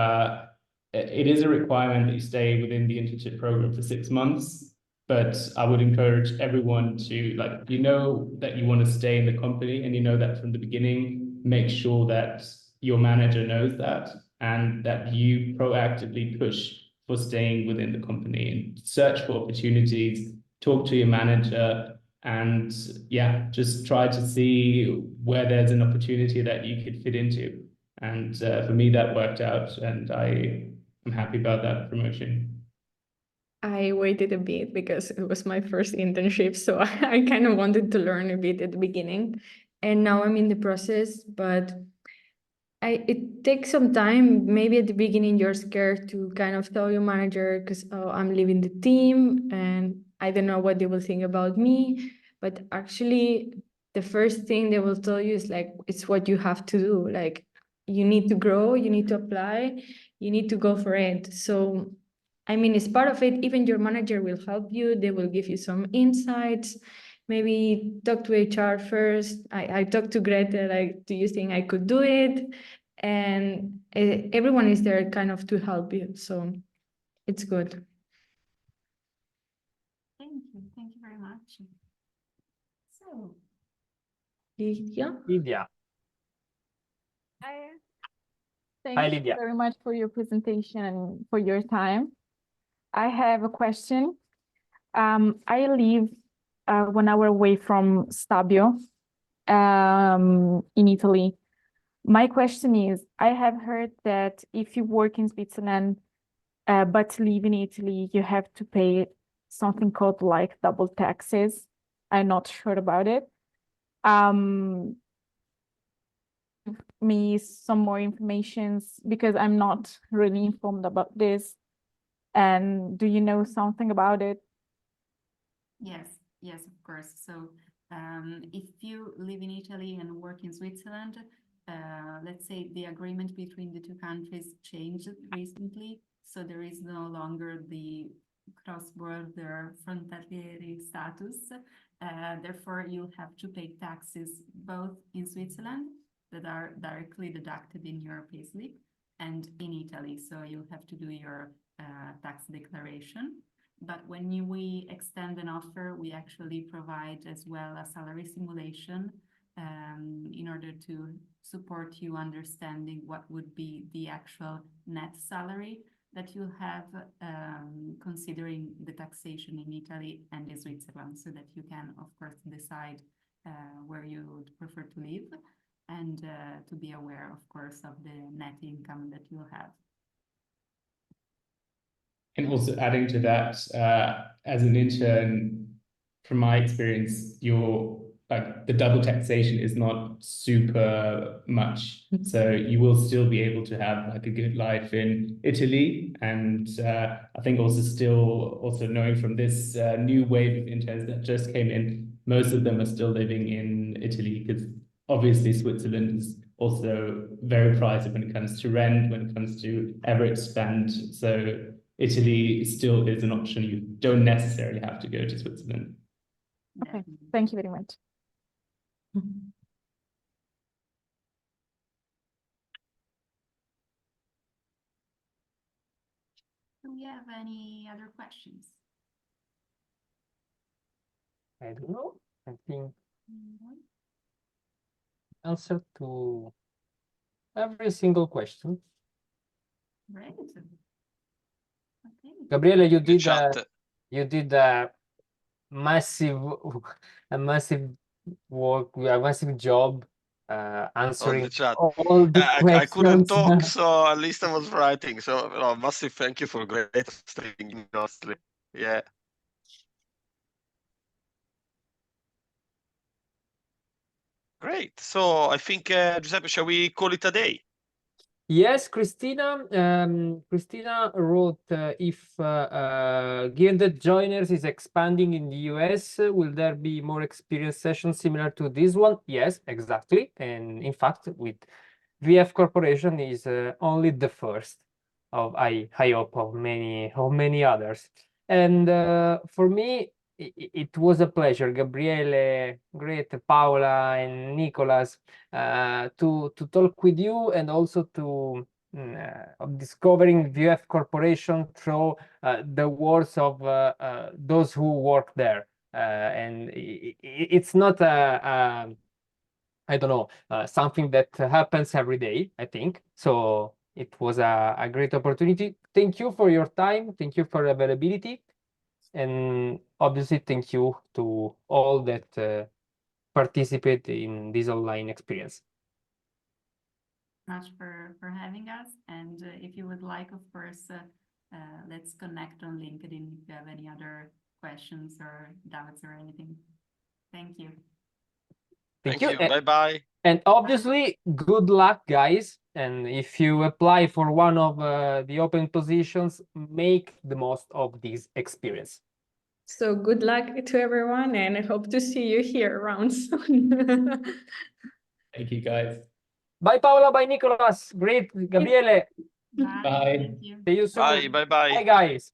it is a requirement that you stay within the internship program for 6 months, but I would encourage everyone to, like, you know that you want to stay in the company, and you know that from the beginning, make sure that your manager knows that, and that you proactively push for staying within the company and search for opportunities, talk to your manager, and yeah, just try to see where there's an opportunity that you could fit into. And for me, that worked out, and I'm happy about that promotion. I waited a bit because it was my first internship, so I kind of wanted to learn a bit at the beginning, and now I'm in the process, but it takes some time. Maybe at the beginning you're scared to kind of tell your manager because, oh, I'm leaving the team and I don't know what they will think about me. But actually, the first thing they will tell you is like, it's what you have to do. Like, you need to grow, you need to apply, you need to go for it. So, I mean, it's part of it. Even your manager will help you. They will give you some insights. Maybe talk to HR first. I talked to Greta, like, do you think I could do it? And everyone is there kind of to help you. So it's good. Thank you. Thank you very much. So, Lydia. Hi. Hi, Thank you Lydia. very much for your presentation and for your time. I have a question. I live 1 hour away from Stabio, in Italy. My question is, I have heard that if you work in Switzerland, but live in Italy, you have to pay something called like double taxes. I'm not sure about it. Me some more information because I'm not really informed about this. And do you know something about it? yes, of course. So if you live in Italy and work in Switzerland, let's say the agreement between the two countries changed recently. So there is no longer the cross-border frontalieri status. Therefore, you'll have to pay taxes both in Switzerland that are directly deducted in your payslip and in Italy. So you'll have to do your tax declaration. But when we extend an offer, we actually provide as well a salary simulation in order to support you understanding what would be the actual net salary that you have, considering the taxation in Italy and in Switzerland, so that you can, of course, decide where you would prefer to live, and to be aware, of course, of the net income that you'll have. And also adding to that, as an intern, from my experience, your like the double taxation is not super much. So you will still be able to have like a good life in Italy. And I think also knowing from this new wave of interns that just came in, most of them are still living in Italy, because obviously Switzerland is also very pricey when it comes to rent, when it comes to ever expand. So Italy still is an option. You don't necessarily have to go to Switzerland. Okay, thank you very much. Do we have any other questions? I don't know. I think No? answer to every single question. Great. Okay. Gabriele, you The did chat. you did a massive work, a massive job On answering the chat. all the I couldn't questions. talk, so at least I was writing. So massive thank you for great streaming, honestly. Yeah. Great. So I think, Giuseppe, shall we call it a day? Yes, Christina. Christina wrote, if Gilded Joiners is expanding in the US, will there be more experience sessions similar to this one? Yes, exactly. And in fact, with VF Corporation is only the first of I hope of many others. And for me, it was a pleasure, Gabriele, great, Paola, and Nicolas, to talk with you, and also to of discovering VF Corporation through the words of those who work there. And it's not I don't know, something that happens every day, I think. So it was a great opportunity. Thank you for your time. Thank you for availability. And obviously, thank you to all that participate in this online experience. Much for having us. And if you would like, of course, let's connect on LinkedIn if you have any other questions or doubts or anything. Thank you. Thank you. you. Bye-bye. And obviously, good luck, guys. And if you apply for one of the open positions, make the most of this experience. So good luck to everyone, and I hope to see you here around soon. Thank you, guys. Bye, Paola. Bye, Nicolas. Great, Gabriele. Bye. Bye. Thank you. See you soon. Bye. Bye-bye. Bye, guys.